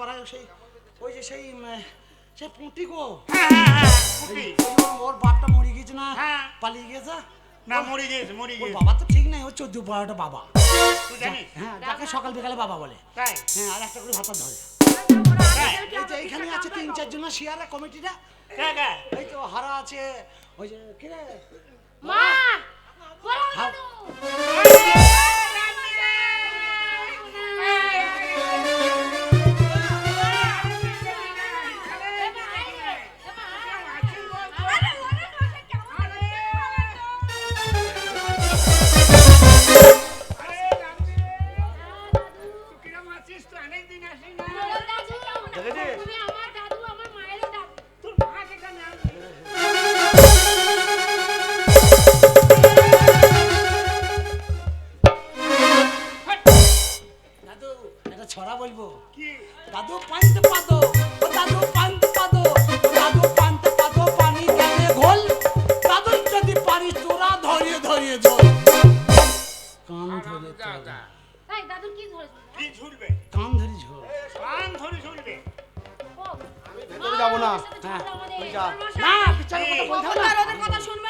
পাড়ায় সেই ওই যে সেই সেই পুঁটি গো, পুঁটি। ওর বাপটা মরে গিয়েছে না, হ্যাঁ। পালিয়ে গেছে না মরে গেছে ওর বাবা তো ঠিক নাই, ও 14-12টা বাবা। তুই জানিস? হ্যাঁ, যাকে সকাল বিকালে বাবা বলে। তাই? হ্যাঁ, আর একটা করে ভাতা ধরে। এই যে এইখানে আছে 3-4 জন শেয়ারে কমিটিটা। কে কে? এই তো হারা আছে, ওই যে কি রে মা বলো হ্যাঁ। তুমি আমার দাদু, আমার মায়ের দাদু। দাদু এটা ছড়া বলবো কি? দাদু পান্তে পাদো, ও দাদু পান্তে পাদো, ও দাদু পান্তে পাদো, পানি কেনে ঘোল, দাদু যদি পারিস তোরা ধরিয়ে ধরিয়ে জল। কান ধরে এই দাদুর কি ধরেছে? কি ঝুলবে? কান ধরে ঝোল। কান ধরে ঝুলবে। ও ভিতরে যাবো না। হ্যাঁ তুই যা। না বিচারের কথা বলতে হবে না। ওদের কথা শুনবে